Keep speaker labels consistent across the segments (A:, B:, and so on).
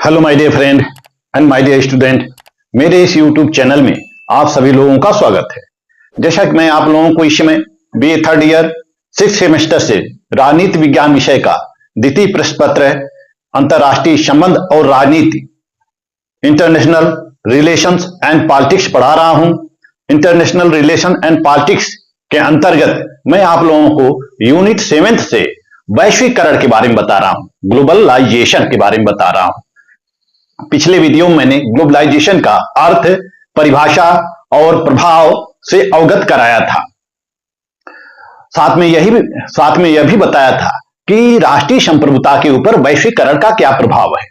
A: Hello my dear friend and my dear student, मेरे इस YouTube channel में आप सभी लोगों का स्वागत है। जैसा कि मैं आप लोगों को इस समय BA third year 6th semester से राजनीति विज्ञान विषय का द्वितीय प्रश्न पत्र अंतर्राष्ट्रीय संबंध और राजनीति इंटरनेशनल रिलेशंस एंड पॉलिटिक्स पढ़ा रहा हूं। इंटरनेशनल रिलेशन एंड पॉलिटिक्स के अंतर्गत मैं आप लोगों को यूनिट 7th से वैश्वीकरण के बारे में बता रहा हूं, ग्लोबलाइजेशन के बारे में बता रहा हूं। पिछले वीडियो में मैंने ग्लोबलाइजेशन का अर्थ, परिभाषा और प्रभाव से अवगत कराया था। साथ में यह भी बताया था कि राष्ट्रीय संप्रभुता के ऊपर वैश्वीकरण का क्या प्रभाव है।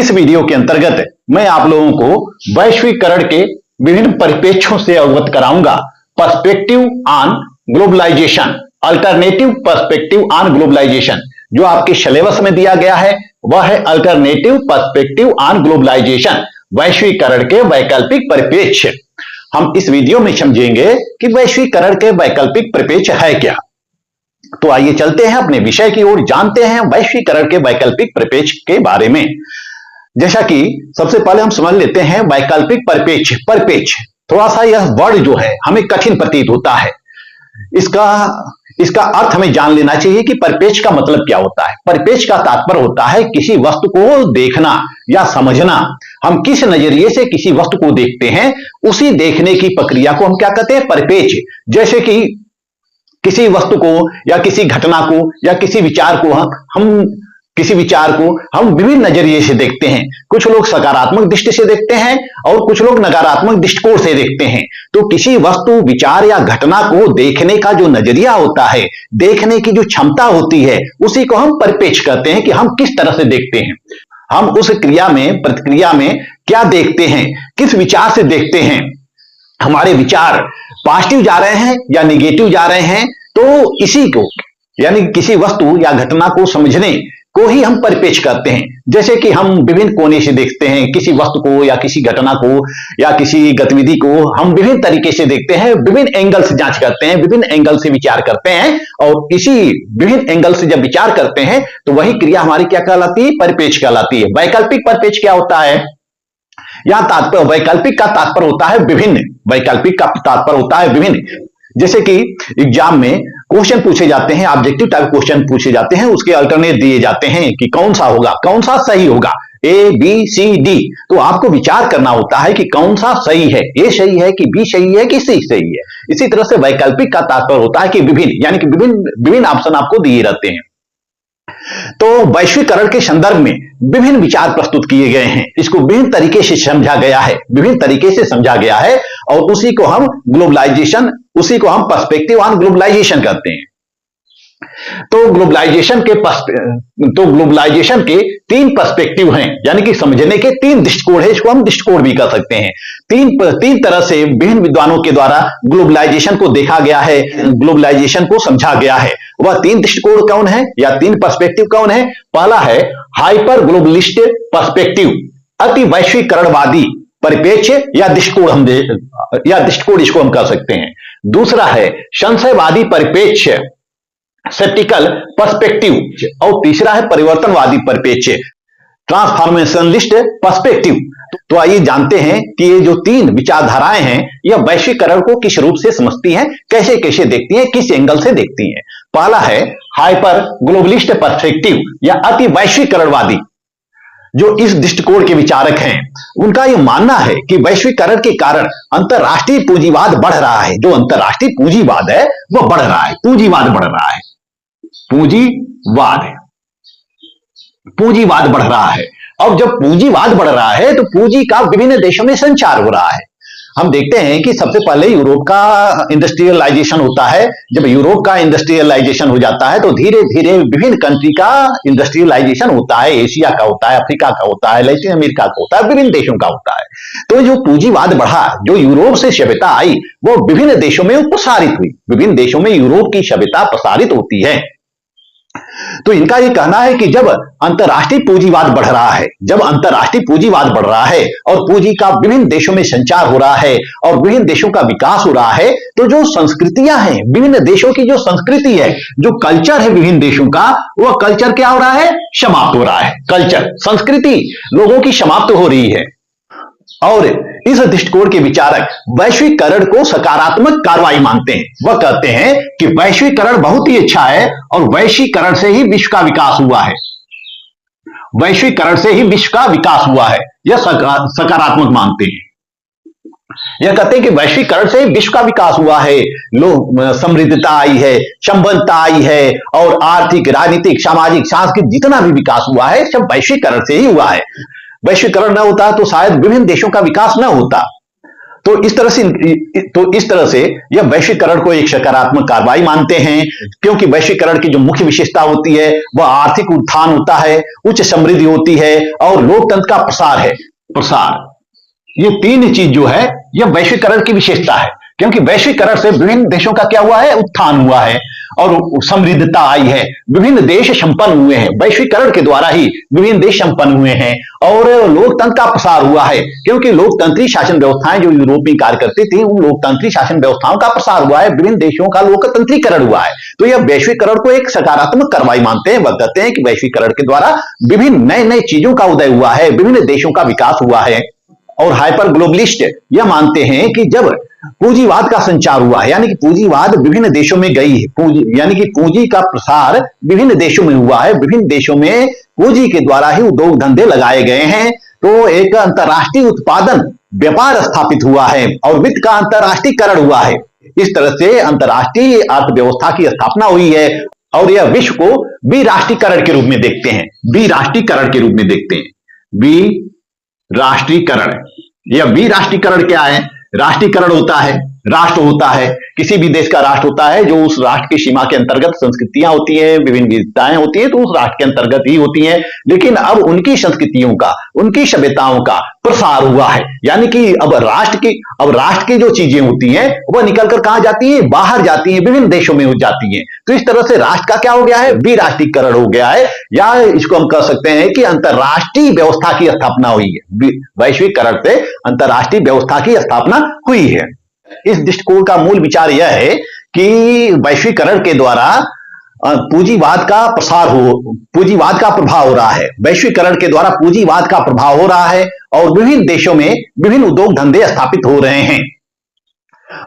A: इस वीडियो के अंतर्गत मैं आप लोगों को वैश्वीकरण के विभिन्न परिप्रेक्ष्यों से अवगत कराऊंगा। Perspective on globalisation, alternative perspective on globalisation, जो आपके सिलेबस में दिया गया है वह है अल्टरनेटिव पर्सपेक्टिव ऑन ग्लोबलाइजेशन, वैश्वीकरण के वैकल्पिक परिप्रेक्ष्य। हम इस वीडियो में समझेंगे कि वैश्वीकरण के वैकल्पिक परिप्रेक्ष्य है क्या। तो आइए चलते हैं अपने विषय की ओर, जानते हैं वैश्वीकरण के वैकल्पिक परिप्रेक्ष्य के बारे में। जैसा कि सबसे पहले हम समझ लेते हैं वैकल्पिक परिप्रेक्ष्य। परिप्रेक्ष्य थोड़ा सा यह वर्ड जो है हमें कठिन प्रतीत होता है। इसका अर्थ हमें जान लेना चाहिए कि परिप्रेक्ष्य का मतलब क्या होता है। परिप्रेक्ष्य का तात्पर्य होता है किसी वस्तु को देखना या समझना। हम किस नजरिए से किसी वस्तु को देखते हैं, उसी देखने की प्रक्रिया को हम क्या कहते हैं, परिप्रेक्ष्य। जैसे कि किसी वस्तु को या किसी घटना को या किसी विचार को हम विभिन्न नजरिए से देखते हैं। कुछ लोग सकारात्मक दृष्टि से देखते हैं और कुछ लोग नकारात्मक दृष्टिकोण से देखते हैं। तो किसी वस्तु, विचार या घटना को देखने का जो नजरिया होता है, देखने की जो क्षमता होती है, उसी को हम परिप्रेक्ष्य कहते हैं कि हम किस तरह से देखते हैं। हम उस प्रतिक्रिया में क्या देखते हैं, किस विचार से देखते हैं। हमारे विचार पॉजिटिव जा रहे हैं या निगेटिव जा रहे हैं, तो इसी को यानी किसी वस्तु या घटना को समझने को ही हम परिप्रेक्ष्य कहते हैं। जैसे कि हम विभिन्न कोने से देखते हैं किसी वस्तु को या किसी घटना को या किसी गतिविधि को, हम विभिन्न तरीके से देखते हैं, विभिन्न एंगल से जांच करते हैं, विभिन्न एंगल से विचार करते हैं। और इसी विभिन्न एंगल से जब विचार करते हैं तो वही क्रिया हमारी क्या कहलाती है, परिप्रेक्ष्य कहलाती है। वैकल्पिक परिप्रेक्ष्य क्या होता है, यहां तात्पर्य वैकल्पिक का तात्पर्य होता है विभिन्न। वैकल्पिक का तात्पर्य होता है विभिन्न। जैसे कि एग्जाम में क्वेश्चन पूछे जाते हैं, ऑब्जेक्टिव टाइप क्वेश्चन पूछे जाते हैं, उसके अल्टरनेट दिए जाते हैं कि कौन सा होगा, कौन सा सही होगा, ए बी सी डी। तो आपको विचार करना होता है कि कौन सा सही है, ए सही है कि बी सही है कि सी सही है। इसी तरह से वैकल्पिक का तात्पर्य होता है कि विभिन्न, यानी कि विभिन्न ऑप्शन आपको दिए रहते हैं। तो वैश्वीकरण के संदर्भ में विभिन्न विचार प्रस्तुत किए गए हैं। इसको विभिन्न तरीके से समझा गया है, विभिन्न तरीके से समझा गया है, और उसी को हम पर्सपेक्टिव ऑन ग्लोबलाइजेशन कहते हैं। तो ग्लोबलाइजेशन के तीन पर्सपेक्टिव हैं, यानी कि समझने के तीन दृष्टिकोण है। इसको हम दृष्टिकोण भी कह सकते हैं। तीन तरह से विभिन्न विद्वानों के द्वारा ग्लोबलाइजेशन को देखा गया है, ग्लोबलाइजेशन को समझा गया है। वह तीन दृष्टिकोण कौन है या तीन पर्सपेक्टिव कौन है? पहला है हाइपर ग्लोबलिस्ट पर्सपेक्टिव, अति वैश्वीकरणवादी परिप्रेक्ष्य या दृष्टिकोण इसको हम कह सकते हैं। दूसरा है संशयवादी परिप्रेक्ष्य, सेप्टिकल पर्सपेक्टिव, और तीसरा है परिवर्तनवादी परिप्रेक्ष्य, ट्रांसफॉर्मेशनलिस्ट पर्सपेक्टिव। तो आइए जानते हैं कि ये जो तीन विचारधाराएं हैं यह वैश्वीकरण को किस रूप से समझती हैं, कैसे कैसे देखती हैं, किस एंगल से देखती हैं। पहला है हाइपर ग्लोबलिस्ट पर्सपेक्टिव या अति वैश्वीकरणवादी। जो इस दृष्टिकोण के विचारक हैं उनका यह मानना है कि वैश्वीकरण के कारण अंतरराष्ट्रीय पूंजीवाद बढ़ रहा है। जो अंतरराष्ट्रीय पूंजीवाद है वह बढ़ रहा है, पूंजीवाद बढ़ रहा है, पूंजीवाद बढ़ रहा है। और जब पूंजीवाद बढ़ रहा है तो पूंजी का विभिन्न देशों में संचार हो रहा है। हम देखते हैं कि सबसे पहले यूरोप का इंडस्ट्रियलाइजेशन होता है। जब यूरोप का इंडस्ट्रियलाइजेशन हो जाता है तो धीरे धीरे विभिन्न कंट्री का इंडस्ट्रियलाइजेशन होता है। एशिया का होता है, अफ्रीका का होता है, लैटिन अमेरिका का होता है, विभिन्न देशों का होता है। तो जो पूंजीवाद बढ़ा, जो यूरोप से सभ्यता आई, वो विभिन्न देशों में प्रसारित हुई। विभिन्न देशों में यूरोप की सभ्यता प्रसारित होती है। तो इनका ये कहना है कि जब अंतर्राष्ट्रीय पूंजीवाद बढ़ रहा है, जब अंतर्राष्ट्रीय पूंजीवाद बढ़ रहा है और पूंजी का विभिन्न देशों में संचार हो रहा है और विभिन्न देशों का विकास हो रहा है, तो जो संस्कृतियां हैं, विभिन्न देशों की जो संस्कृति है, जो कल्चर है विभिन्न देशों का, वह कल्चर क्या हो रहा है? समाप्त हो रहा है। कल्चर, संस्कृति लोगों की समाप्त हो रही है। और इस दृष्टिकोण के विचारक वैश्वीकरण को सकारात्मक कार्रवाई मानते हैं। वह कहते हैं कि वैश्वीकरण बहुत ही अच्छा है और वैश्वीकरण से ही विश्व का विकास हुआ है। वैश्वीकरण से ही विश्व का विकास हुआ है, यह सकारात्मक मानते हैं। यह कहते हैं कि वैश्वीकरण से विश्व का विकास हुआ है, लोग समृद्धता आई है, संबंधता आई है और आर्थिक, राजनीतिक, सामाजिक, सांस्कृतिक जितना भी विकास हुआ है सब वैश्वीकरण से ही हुआ है। वैश्वीकरण न होता तो शायद विभिन्न देशों का विकास न होता। तो इस तरह से यह वैश्वीकरण को एक सकारात्मक कार्रवाई मानते हैं, क्योंकि वैश्वीकरण की जो मुख्य विशेषता होती है वह आर्थिक उत्थान होता है, उच्च समृद्धि होती है और लोकतंत्र का प्रसार है। ये तीन चीज जो है यह वैश्वीकरण की विशेषता है, क्योंकि वैश्वीकरण से विभिन्न देशों का क्या हुआ है? उत्थान हुआ है और समृद्धता आई है, विभिन्न देश संपन्न हुए हैं। वैश्वीकरण के द्वारा ही विभिन्न देश संपन्न हुए हैं और लोकतंत्र का प्रसार हुआ है, क्योंकि लोकतांत्रिक शासन व्यवस्थाएं जो यूरोप में कार्य करती थी, उन लोकतांत्रिक शासन व्यवस्थाओं का प्रसार हुआ है, विभिन्न देशों का लोकतंत्रीकरण हुआ है। तो यह वैश्वीकरण को एक सकारात्मक कार्रवाई मानते हैं। वह कहते हैं कि वैश्वीकरण के द्वारा विभिन्न नए नए चीजों का उदय हुआ है, विभिन्न देशों का विकास हुआ है। और हाइपर ग्लोबलिस्ट यह मानते हैं कि जब पूंजीवाद का संचार हुआ है, यानी कि पूंजीवाद विभिन्न देशों में गई है, यानी कि पूंजी का प्रसार विभिन्न देशों में हुआ है, विभिन्न देशों में पूंजी के द्वारा ही उद्योग धंधे लगाए गए हैं, तो एक अंतर्राष्ट्रीय उत्पादन व्यापार स्थापित हुआ है और वित्त का अंतर्राष्ट्रीयकरण हुआ है। इस तरह से अंतर्राष्ट्रीय अर्थव्यवस्था की स्थापना हुई है और यह विश्व को विराष्ट्रीयकरण के रूप में देखते हैं। विराष्ट्रीयकरण के रूप में देखते हैं। राष्ट्रीयकरण, यह विराष्ट्रीयकरण क्या है? राष्ट्रीयकरण होता है, राष्ट्र होता है, किसी भी देश का राष्ट्र होता है जो उस राष्ट्र की सीमा के अंतर्गत संस्कृतियां होती हैं, विभिन्न विविधताएं होती हैं, तो उस राष्ट्र के अंतर्गत ही होती हैं। लेकिन अब उनकी संस्कृतियों का, उनकी सभ्यताओं का प्रसार हुआ है, यानी कि अब राष्ट्र की जो चीजें होती हैं वह निकलकर कहां जाती है? बाहर जाती हैं, विभिन्न देशों में हो जाती हैं। तो इस तरह से राष्ट्र का क्या हो गया है? विराष्ट्रीयकरण हो गया है, या इसको हम कह सकते हैं कि अंतर्राष्ट्रीय व्यवस्था की स्थापना हुई है। वैश्वीकरण से अंतर्राष्ट्रीय व्यवस्था की स्थापना हुई है। इस दृष्टिकोण का मूल विचार यह है कि वैश्वीकरण के द्वारा पूंजीवाद का प्रसार पूंजीवाद का प्रभाव हो रहा है। वैश्वीकरण के द्वारा पूंजीवाद का प्रभाव हो रहा है और विभिन्न देशों में विभिन्न उद्योग धंधे स्थापित हो रहे हैं।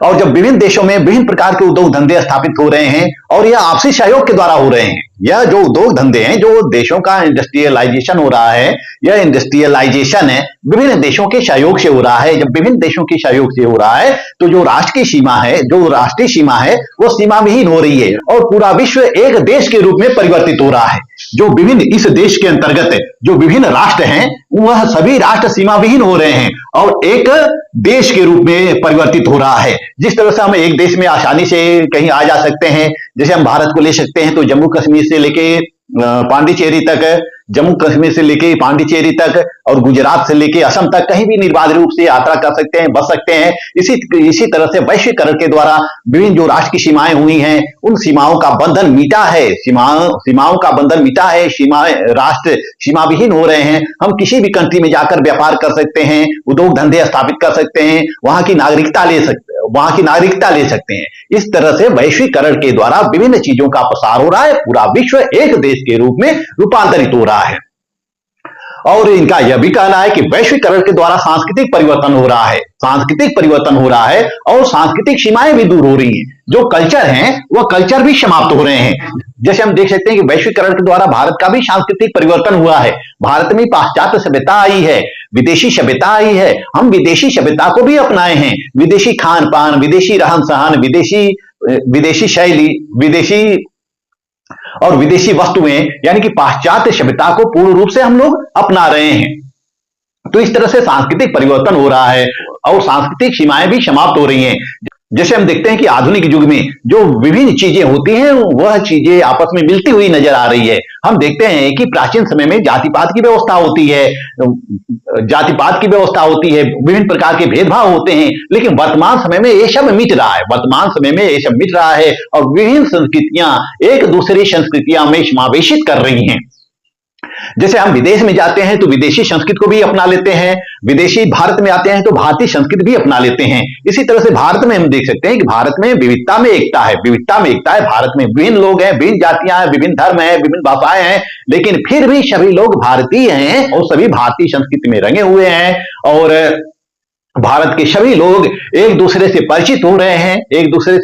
A: और जब विभिन्न देशों में विभिन्न प्रकार के उद्योग धंधे स्थापित हो रहे हैं और यह आपसी सहयोग के द्वारा हो रहे हैं, यह जो उद्योग धंधे हैं, जो देशों का इंडस्ट्रियलाइजेशन हो रहा है, यह इंडस्ट्रियलाइजेशन है विभिन्न देशों के सहयोग से हो रहा है। जब विभिन्न देशों के सहयोग से हो रहा है तो जो राष्ट्र की सीमा है, जो राष्ट्रीय सीमा है, वो सीमा विहीन हो रही है और पूरा विश्व एक देश के रूप में परिवर्तित हो रहा है। जो विभिन्न इस देश के अंतर्गत जो विभिन्न राष्ट्र हैं, वह सभी राष्ट्र सीमा विहीन हो रहे हैं और एक देश के रूप में परिवर्तित हो रहा है। जिस तरह से हम एक देश में आसानी से कहीं आ जा सकते हैं, जैसे हम भारत को ले सकते हैं तो जम्मू कश्मीर से लेके पांडिचेरी तक, जम्मू कश्मीर से लेके पांडिचेरी तक और गुजरात से लेके असम तक कहीं भी निर्बाध रूप से यात्रा कर सकते हैं, बस सकते हैं। इसी तरह से वैश्वीकरण के द्वारा विभिन्न जो राष्ट्र की सीमाएं हुई हैं, उन सीमाओं का बंधन मिटा है, सीमाओं का बंधन मिटा है, राष्ट्र सीमा विहीन हो रहे हैं। हम किसी भी कंट्री में जाकर व्यापार कर सकते हैं, उद्योग धंधे स्थापित कर सकते हैं, वहां की नागरिकता ले सकते हैं। इस तरह से वैश्वीकरण के द्वारा विभिन्न चीजों का प्रसार हो रहा है, पूरा विश्व एक देश के रूप में रूपांतरित हो रहा है। और इनका यह भी कहना है कि वैश्वीकरण के द्वारा सांस्कृतिक परिवर्तन हो रहा है, और सांस्कृतिक सीमाएं भी दूर हो रही हैं। जो कल्चर हैं वह कल्चर भी समाप्त हो रहे हैं। जैसे हम देख सकते हैं कि वैश्वीकरण के द्वारा भारत का भी सांस्कृतिक परिवर्तन हुआ है। भारत में पाश्चात्य सभ्यता आई है, विदेशी सभ्यता आई है, हम विदेशी सभ्यता को भी अपनाए हैं। विदेशी खान पान, विदेशी रहन सहन, विदेशी शैली, विदेशी वस्तुएं, यानी कि पाश्चात्य सभ्यता को पूर्ण रूप से हम लोग अपना रहे हैं। तो इस तरह से सांस्कृतिक परिवर्तन हो रहा है और सांस्कृतिक सीमाएं भी समाप्त हो रही हैं। जैसे हम देखते हैं कि आधुनिक युग में जो विभिन्न चीजें होती हैं वह चीजें आपस में मिलती हुई नजर आ रही है। हम देखते हैं कि प्राचीन समय में जाति पात की व्यवस्था होती है, विभिन्न प्रकार के भेदभाव होते हैं, लेकिन वर्तमान समय में ये सब मिट रहा है। और विभिन्न संस्कृतियां एक दूसरी संस्कृतियां में समावेशित कर रही हैं। जैसे हम विदेश में जाते हैं तो विदेशी संस्कृति को भी अपना लेते हैं, विदेशी भारत में आते हैं तो भारतीय संस्कृति भी अपना लेते हैं। इसी तरह से भारत में हम देख सकते हैं कि भारत में विविधता में एकता है, भारत में विभिन्न लोग हैं, विभिन्न जातियां हैं, विभिन्न धर्म हैं, विभिन्न भाषाएं हैं, लेकिन फिर भी सभी लोग भारतीय हैं और सभी भारतीय संस्कृति में रंगे हुए हैं। और भारत के सभी लोग एक दूसरे से परिचित हो रहे हैं, एक दूसरे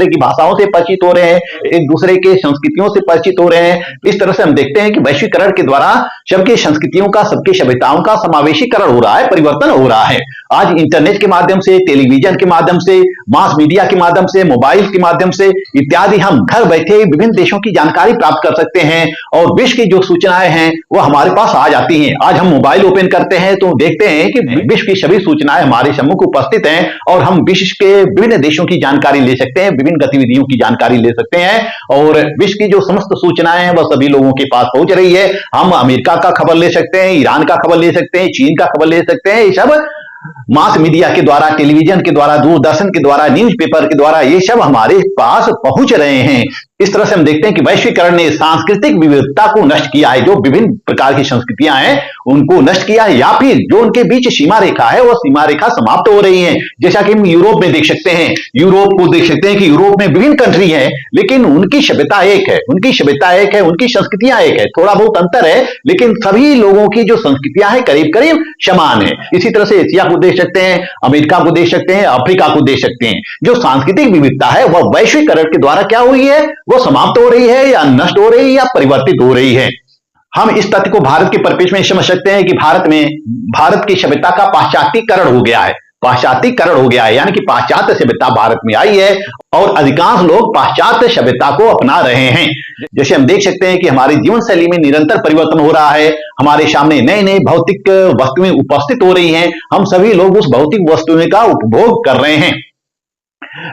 A: की भाषाओं से परिचित हो रहे हैं, एक दूसरे के संस्कृतियों से परिचित हो रहे हैं। इस तरह से हम देखते हैं कि वैश्वीकरण के द्वारा सबके संस्कृतियों का, सबके सभ्यताओं का समावेशीकरण हो रहा है, परिवर्तन हो रहा है। आज इंटरनेट के माध्यम से, टेलीविजन के माध्यम से, मास मीडिया के माध्यम से, मोबाइल के माध्यम से इत्यादि हम घर बैठे विभिन्न देशों की जानकारी प्राप्त कर सकते हैं और विश्व की जो सूचनाएं हैं वो हमारे पास आ जाती हैं। आज हम मोबाइल ओपन करते हैं तो देखते हैं कि विश्व की सभी सूचनाएं हमारे सम्मुख उपस्थित हैं और हम विश्व के विभिन्न देशों की जानकारी ले सकते हैं, विभिन्न गतिविधियों की जानकारी ले सकते हैं और विश्व की जो समस्त सूचनाएं हैं वह सभी लोगों के पास पहुंच रही है। हम अमेरिका का खबर ले सकते हैं, ईरान का खबर ले सकते हैं, चीन का खबर ले सकते हैं। ये सब मास मीडिया के द्वारा, टेलीविजन के द्वारा, दूरदर्शन के द्वारा, न्यूज़पेपर के द्वारा ये सब हमारे पास पहुंच रहे हैं। इस तरह से हम देखते हैं कि वैश्वीकरण ने सांस्कृतिक विविधता को नष्ट किया है। जो विभिन्न प्रकार की संस्कृतियां हैं उनको नष्ट किया है, या फिर जो उनके बीच सीमा रेखा है वह सीमा रेखा समाप्त हो रही है। जैसा कि हम यूरोप में देख सकते हैं, कि यूरोप में विभिन्न कंट्री है लेकिन उनकी सभ्यता एक है, उनकी संस्कृतियां एक है। थोड़ा बहुत अंतर है लेकिन सभी लोगों की जो संस्कृतियां हैं करीब करीब समान है। इसी तरह से एशिया को देख सकते हैं, अमेरिका को देख सकते हैं, अफ्रीका को देख सकते हैं। जो सांस्कृतिक विविधता है वह वैश्वीकरण के द्वारा क्या हुई है, वो समाप्त हो रही है या नष्ट हो रही है या परिवर्तित हो रही है। हम इस तथ्य को भारत के परिप्रेक्ष्य में समझ सकते हैं कि भारत की सभ्यता का पाश्चात्यकरण हो गया है, यानी कि पाश्चात्य सभ्यता भारत में आई है और अधिकांश लोग पाश्चात्य सभ्यता को अपना रहे हैं। जैसे हम देख सकते हैं कि हमारी जीवन शैली में निरंतर परिवर्तन हो रहा है, हमारे सामने नई नई भौतिक वस्तुएं उपस्थित हो रही हैं, हम सभी लोग उस भौतिक वस्तुएं का उपभोग कर रहे हैं।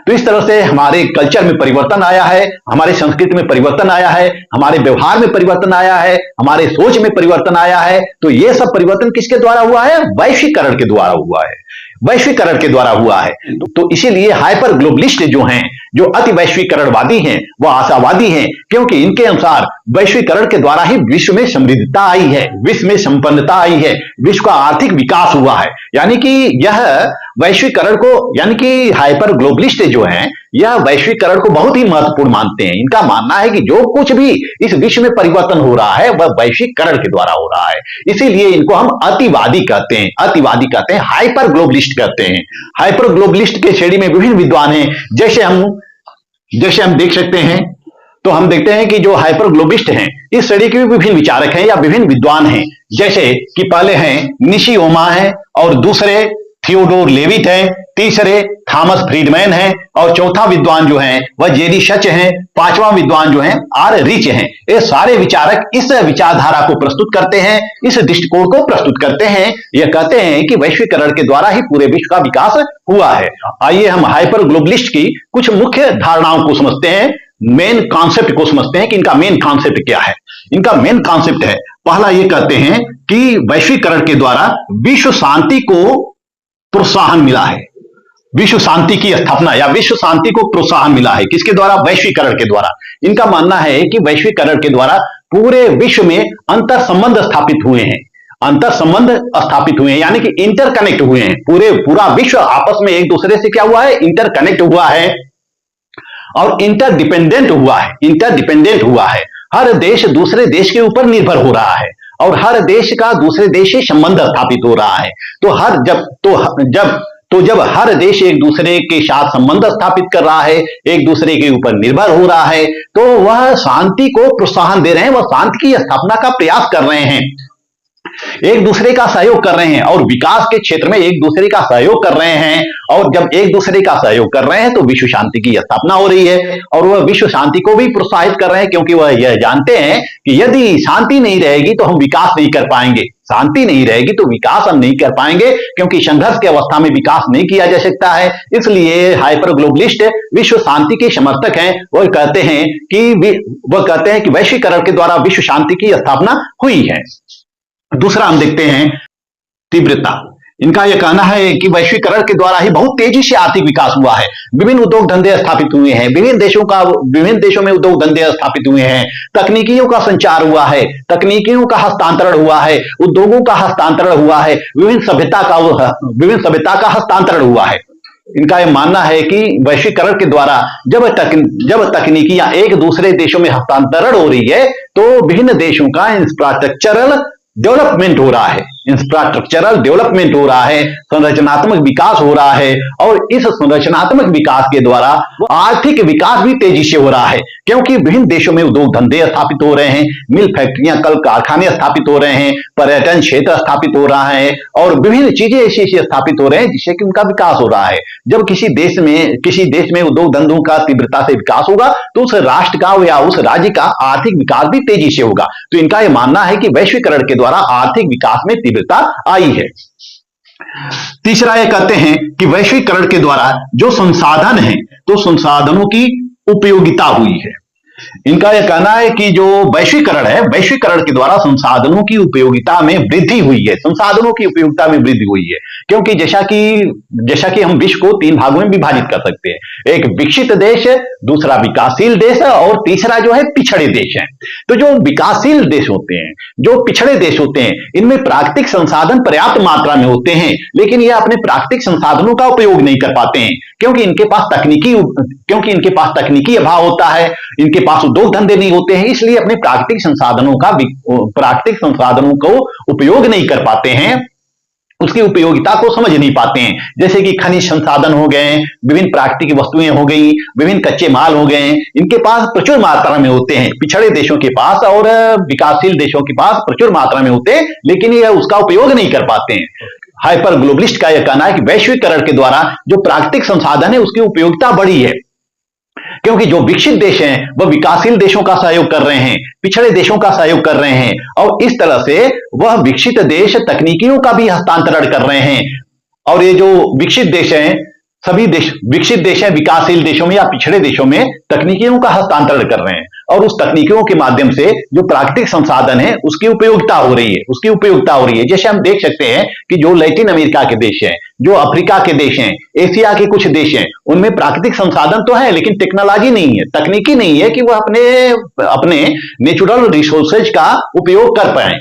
A: तो इस तरह से हमारे कल्चर में परिवर्तन आया है, हमारे संस्कृति में परिवर्तन आया है, हमारे व्यवहार में परिवर्तन आया है, हमारे सोच में परिवर्तन आया है। तो ये सब परिवर्तन किसके द्वारा हुआ है, वैश्वीकरण के द्वारा हुआ है। तो इसीलिए हाइपर ग्लोबलिस्ट जो हैं, जो अति वैश्वीकरणवादी हैं, वह आशावादी हैं, क्योंकि इनके अनुसार वैश्वीकरण के द्वारा ही विश्व में समृद्धता आई है, विश्व में संपन्नता आई है, विश्व का आर्थिक विकास हुआ है। यानी कि यह वैश्वीकरण को, यानी कि हाइपर ग्लोबलिस्ट जो हैं, यह वैश्वीकरण को बहुत ही महत्वपूर्ण मानते हैं। इनका मानना है कि जो कुछ भी इस विश्व में परिवर्तन हो रहा है वह वैश्वीकरण के द्वारा हो रहा है। इसीलिए इनको हम अतिवादी कहते हैं, हाइपर ग्लोबलिस्ट कहते हैं। हाइपर ग्लोबलिस्ट के श्रेणी में विभिन्न विद्वान हैं। जैसे हम देख सकते हैं, तो हम देखते हैं कि जो हाइपर ग्लोबलिस्ट हैं इस श्रेणी के भी विभिन्न विचारक हैं या विभिन्न विद्वान हैं। जैसे कि पहले हैं निशी ओमा हैं और दूसरे थियोडोर लेविट हैं, तीसरे थॉमस फ्रीडमैन हैं और चौथा विद्वान जो हैं वह जेडी सच हैं, पांचवा विद्वान जो हैं आर रिच हैं। ये सारे विचारक इस विचारधारा को प्रस्तुत करते हैं, इस दृष्टिकोण को प्रस्तुत करते हैं। यह कहते हैं कि वैश्वीकरण के द्वारा ही पूरे विश्व का विकास हुआ है। आइए हम हाइपर ग्लोबलिस्ट की कुछ मुख्य धारणाओं को समझते हैं, मेन कॉन्सेप्ट को समझते हैं कि इनका मेन कॉन्सेप्ट क्या है। इनका मेन कॉन्सेप्ट है, पहला ये कहते हैं कि वैश्वीकरण के द्वारा विश्व शांति को प्रोत्साहन मिला है, विश्व शांति की स्थापना या विश्व शांति को प्रोत्साहन मिला है। किसके द्वारा, वैश्वीकरण के द्वारा। इनका मानना है कि वैश्वीकरण के द्वारा पूरे विश्व में अंतर संबंध स्थापित हुए हैं, यानी कि इंटरकनेक्ट हुए हैं। पूरा विश्व आपस में एक दूसरे से क्या हुआ है, इंटरकनेक्ट हुआ है और इंटरडिपेंडेंट हुआ है। हर देश दूसरे देश के ऊपर निर्भर हो रहा है और हर देश का दूसरे देश से संबंध स्थापित हो रहा है। जब हर देश एक दूसरे के साथ संबंध स्थापित कर रहा है, एक दूसरे के ऊपर निर्भर हो रहा है, तो वह शांति को प्रोत्साहन दे रहे हैं, वह शांति की स्थापना का प्रयास कर रहे हैं। एक दूसरे का सहयोग कर रहे हैं और विकास के क्षेत्र में एक दूसरे का सहयोग कर रहे हैं। और जब एक दूसरे का सहयोग कर रहे हैं तो विश्व शांति की स्थापना हो रही है और वह विश्व शांति को भी प्रोत्साहित कर रहे हैं, क्योंकि वह यह जानते हैं कि यदि शांति नहीं रहेगी तो हम विकास नहीं कर पाएंगे। शांति नहीं रहेगी तो विकास हम नहीं कर पाएंगे, क्योंकि संघर्ष की अवस्था में विकास नहीं किया जा सकता है। इसलिए हाइपर ग्लोबलिस्ट विश्व शांति के समर्थक हैं। वह कहते हैं कि वैश्वीकरण के द्वारा विश्व शांति की स्थापना हुई है। दूसरा हम देखते हैं तीव्रता। इनका यह कहना है कि वैश्वीकरण के द्वारा ही बहुत तेजी से आर्थिक विकास हुआ है। विभिन्न उद्योग धंधे स्थापित हुए हैं, विभिन्न देशों में उद्योग धंधे स्थापित हुए हैं, तकनीकियों का संचार हुआ है, तकनीकियों का हस्तांतरण हुआ है, उद्योगों का हस्तांतरण हुआ है, विभिन्न सभ्यता का हस्तांतरण हुआ है। इनका यह मानना है कि वैश्वीकरण के द्वारा जब तकनीकियां एक दूसरे देशों में हस्तांतरण हो रही है तो विभिन्न देशों का इंफ्रास्ट्रक्चरल डेवलपमेंट हो रहा है, संरचनात्मक विकास हो रहा है। और इस संरचनात्मक विकास के द्वारा आर्थिक विकास भी तेजी से हो रहा है, क्योंकि विभिन्न देशों में उद्योग धंधे स्थापित हो रहे हैं, मिल फैक्ट्रियां कल कारखाने स्थापित हो रहे हैं, पर्यटन क्षेत्र स्थापित हो रहा है और विभिन्न चीजें ऐसी स्थापित हो रहे हैं जिससे कि उनका विकास हो रहा है। जब किसी देश में उद्योग धंधों का तीव्रता से विकास होगा तो उस राष्ट्र का या उस राज्य का आर्थिक विकास भी तेजी से होगा। तो इनका यह मानना है कि वैश्वीकरण के द्वारा आर्थिक विकास में तीव्रता आई है। तीसरा ये कहते हैं कि वैश्वीकरण के द्वारा जो संसाधन है तो संसाधनों की उपयोगिता हुई है। इनका यह कहना है कि जो वैश्वीकरण है, वैश्वीकरण के द्वारा संसाधनों की उपयोगिता में वृद्धि हुई है, संसाधनों की उपयोगिता में वृद्धि हुई है। क्योंकि जैसा कि हम विश्व को 3 भागों में विभाजित कर सकते हैं, एक विकसित देश, दूसरा विकासशील देश और तीसरा जो है पिछड़े देश है। तो जो विकासशील देश होते हैं, जो पिछड़े देश होते हैं, इनमें प्राकृतिक संसाधन पर्याप्त मात्रा में होते हैं, लेकिन ये अपने प्राकृतिक संसाधनों का उपयोग नहीं कर पाते हैं, क्योंकि इनके पास तकनीकी अभाव होता है, इनके पास उद्योग धंधे नहीं होते हैं, इसलिए अपने प्राकृतिक संसाधनों को उपयोग नहीं कर पाते हैं, उसकी उपयोगिता को समझ नहीं पाते हैं। जैसे कि खनिज संसाधन हो गए, विभिन्न प्राकृतिक वस्तुएं हो गई, विभिन्न कच्चे माल हो गए, इनके पास प्रचुर मात्रा में होते हैं, पिछड़े देशों के पास और विकासशील देशों के पास प्रचुर मात्रा में होते हैं, लेकिन ये उसका उपयोग नहीं कर पाते हैं। हाइपर ग्लोबलिस्ट का यह कहना है कि वैश्वीकरण के द्वारा जो प्राकृतिक संसाधन है उसकी उपयोगिता बढ़ी है, क्योंकि जो विकसित देश हैं वह विकासशील देशों का सहयोग कर रहे हैं, पिछड़े देशों का सहयोग कर रहे हैं, और इस तरह से वह विकसित देश तकनीकियों का भी हस्तांतरण कर रहे हैं। और ये जो विकसित देश हैं, सभी विकसित देश हैं, विकासशील देशों में या पिछड़े देशों में तकनीकियों का हस्तांतरण कर रहे हैं, और उस तकनीकियों के माध्यम से जो प्राकृतिक संसाधन है उसकी उपयोगिता हो रही है। जैसे हम देख सकते हैं कि जो लैटिन अमेरिका के देश हैं, जो अफ्रीका के देश हैं, एशिया के कुछ देश हैं, उनमें प्राकृतिक संसाधन तो है लेकिन टेक्नोलॉजी नहीं है, तकनीकी नहीं है कि वह अपने नेचुरल रिसोर्सेज का उपयोग कर पाए,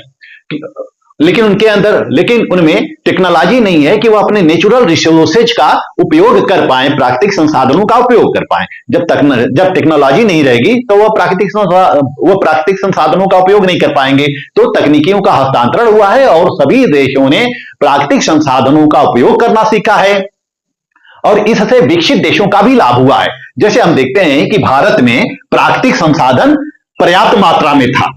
A: लेकिन उनमें टेक्नोलॉजी नहीं है कि वह अपने नेचुरल रिसोर्सेज का उपयोग कर पाए, प्राकृतिक संसाधनों का उपयोग कर पाए। जब टेक्नोलॉजी नहीं रहेगी तो वह प्राकृतिक संसाधनों का उपयोग नहीं कर पाएंगे। तो तकनीकियों का हस्तांतरण हुआ है और सभी देशों ने प्राकृतिक संसाधनों का उपयोग करना सीखा है, और इससे विकसित देशों का भी लाभ हुआ है। जैसे हम देखते हैं कि भारत में प्राकृतिक संसाधन पर्याप्त मात्रा में था।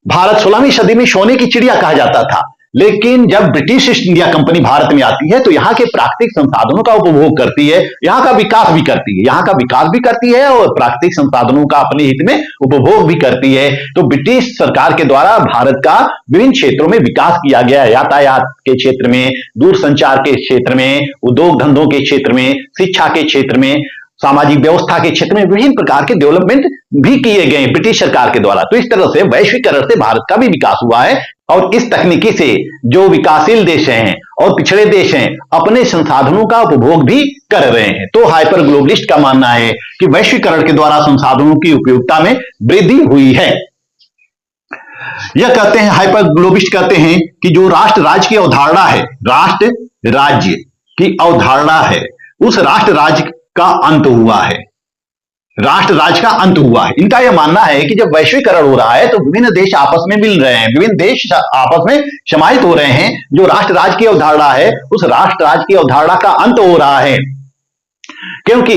A: भारत 16वीं सदी में सोने की चिड़िया कहा जाता था, लेकिन जब British east India company Bharat में आती है तो यहाँ के प्राकृतिक संसाधनों का उपभोग करती है, यहाँ का विकास भी करती है और प्राकृतिक संसाधनों का अपने हित में उपभोग भी करती है। तो ब्रिटिश सरकार के द्वारा भारत का विभिन्न क्षेत्रों में विकास किया गया, यातायात के क्षेत्र में, दूरसंचार के क्षेत्र में, उद्योग धंधों के क्षेत्र में, शिक्षा के क्षेत्र में, सामाजिक व्यवस्था के क्षेत्र में विभिन्न प्रकार के डेवलपमेंट भी किए गए ब्रिटिश सरकार के द्वारा। तो इस तरह से वैश्वीकरण से भारत का भी विकास हुआ है, और इस तकनीकी से जो विकासशील देश हैं और पिछड़े देश हैं अपने संसाधनों का उपभोग भी कर रहे हैं। तो हाइपर ग्लोबलिस्ट का मानना है कि वैश्वीकरण के द्वारा संसाधनों की उपयोगिता में वृद्धि हुई है। यह कहते हैं, हाइपर ग्लोबलिस्ट कहते हैं कि जो राष्ट्र राज्य की अवधारणा है, राष्ट्र राज्य की अवधारणा है, उस राष्ट्र राज्य का अंत हुआ है, राष्ट्र राज्य का अंत हुआ है। इनका यह मानना है कि जब वैश्वीकरण हो रहा है तो विभिन्न देश आपस में मिल रहे हैं, विभिन्न देश आपस में समाहित हो रहे हैं। जो राष्ट्र राज्य की अवधारणा है उस राष्ट्र राज्य की अवधारणा का अंत हो रहा है। क्योंकि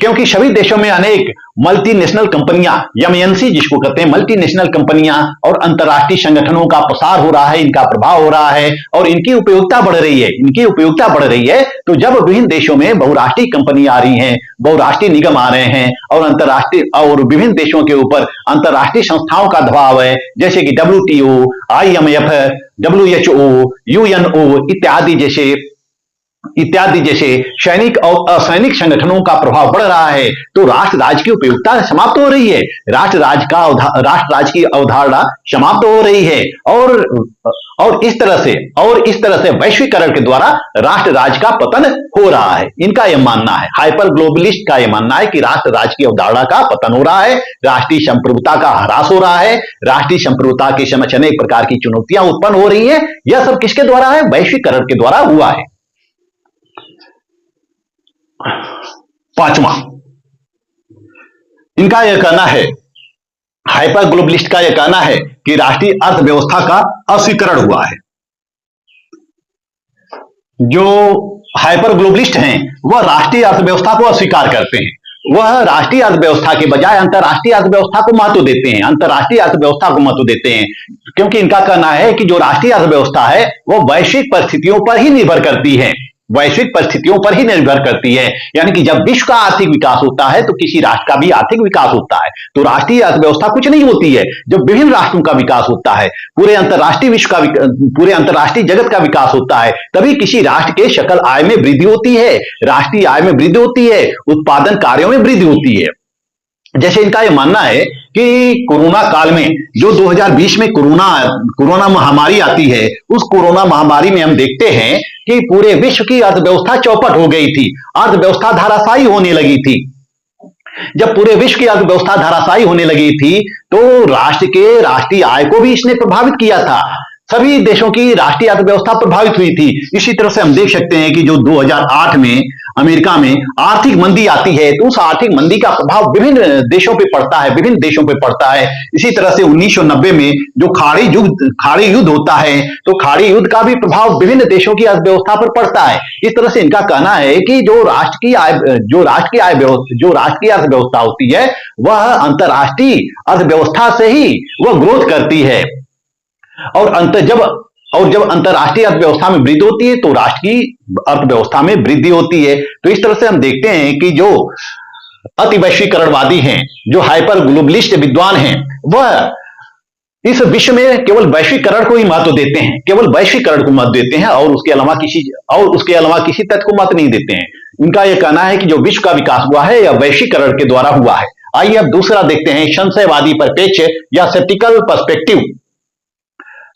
A: क्योंकि सभी देशों में अनेक मल्टीनेशनल कंपनियां, एमएनसी जिसको कहते हैं, मल्टीनेशनल कंपनियां और अंतर्राष्ट्रीय संगठनों का प्रसार हो रहा है, इनका प्रभाव हो रहा है और इनकी उपयोगिता बढ़ रही है, इनकी उपयोगिता बढ़ रही है। तो जब विभिन्न देशों में बहुराष्ट्रीय कंपनी आ रही हैं, बहुराष्ट्रीय निगम आ रहे हैं और अंतर्राष्ट्रीय और विभिन्न देशों के ऊपर अंतर्राष्ट्रीय संस्थाओं का दबाव है, जैसे कि WTO, IMF, WHO, UNO इत्यादि जैसे सैनिक और असैनिक संगठनों का प्रभाव बढ़ रहा है, तो राष्ट्र राज्य की उपयोगिता समाप्त हो रही है, राष्ट्र राज्य की अवधारणा समाप्त हो रही है और इस तरह से वैश्वीकरण के द्वारा राष्ट्र राज्य का पतन हो रहा है। इनका यह मानना है, हाइपर ग्लोबलिस्ट का यह मानना है कि राष्ट्र राज्य की अवधारणा का पतन हो रहा है, राष्ट्रीय संप्रभुता का ह्रास हो रहा है, राष्ट्रीय संप्रभुता के समक्ष अनेक प्रकार की चुनौतियां उत्पन्न हो रही है। यह सब किसके द्वारा है? वैश्वीकरण के द्वारा हुआ है। पांचवा, इनका यह कहना है, हाइपर ग्लोबलिस्ट का यह कहना है कि राष्ट्रीय अर्थव्यवस्था का अस्वीकरण हुआ है। जो हाइपर ग्लोबलिस्ट हैं वह राष्ट्रीय अर्थव्यवस्था को अस्वीकार करते हैं, वह राष्ट्रीय अर्थव्यवस्था के बजाय अंतर्राष्ट्रीय अर्थव्यवस्था को महत्व देते हैं, अंतर्राष्ट्रीय अर्थव्यवस्था को महत्व देते हैं, क्योंकि इनका कहना है कि जो राष्ट्रीय अर्थव्यवस्था है वह वैश्विक परिस्थितियों पर ही निर्भर करती है, वैश्विक परिस्थितियों पर ही निर्भर करती है। यानी कि जब विश्व का आर्थिक विकास होता है तो किसी राष्ट्र का भी आर्थिक विकास होता है। तो राष्ट्रीय अर्थव्यवस्था कुछ नहीं होती है, जब विभिन्न राष्ट्रों का विकास होता है, पूरे अंतर्राष्ट्रीय जगत का विकास होता है, तभी किसी राष्ट्र के सकल आय में वृद्धि होती है, राष्ट्रीय आय में वृद्धि होती है, उत्पादन कार्यों में वृद्धि होती है। जैसे इनका यह मानना है कि कोरोना काल में जो 2020 में कोरोना महामारी आती है, उस कोरोना महामारी में हम देखते हैं कि पूरे विश्व की अर्थव्यवस्था चौपट हो गई थी, अर्थव्यवस्था धराशायी होने लगी थी। जब पूरे विश्व की अर्थव्यवस्था धराशायी होने लगी थी तो राष्ट्र के राष्ट्रीय आय को भी इसने प्रभावित किया था, सभी देशों की राष्ट्रीय अर्थव्यवस्था प्रभावित हुई थी। इसी तरह से हम देख सकते हैं कि जो 2008 में अमेरिका में आर्थिक मंदी आती है तो उस आर्थिक मंदी का प्रभाव विभिन्न देशों पे पड़ता है, इसी तरह से 1990 में जो खाड़ी युद्ध होता है तो खाड़ी युद्ध का भी प्रभाव विभिन्न देशों की अर्थव्यवस्था पर पड़ता है। इस तरह से इनका कहना है कि जो राष्ट्र की अर्थव्यवस्था होती है वह अंतर्राष्ट्रीय अर्थव्यवस्था से ही वह ग्रोथ करती है और जब अंतर्राष्ट्रीय अर्थव्यवस्था में वृद्धि होती है तो राष्ट्र की अर्थव्यवस्था में वृद्धि होती है। तो इस तरह से हम देखते हैं कि जो अति वैश्वीकरणवादी हैं, जो हाइपर ग्लोबलिस्ट विद्वान हैं, वह इस विश्व में केवल वैश्वीकरण को ही महत्व देते हैं, केवल वैश्वीकरण को महत्व देते हैं और उसके अलावा किसी तथ्य को महत्व नहीं देते हैं। उनका यह कहना है कि जो विश्व का विकास हुआ है यह वैश्वीकरण के द्वारा हुआ है। आइए अब दूसरा देखते हैं, संशयवादी परिप्रेक्ष्य या सेप्टिकल पर्सपेक्टिव।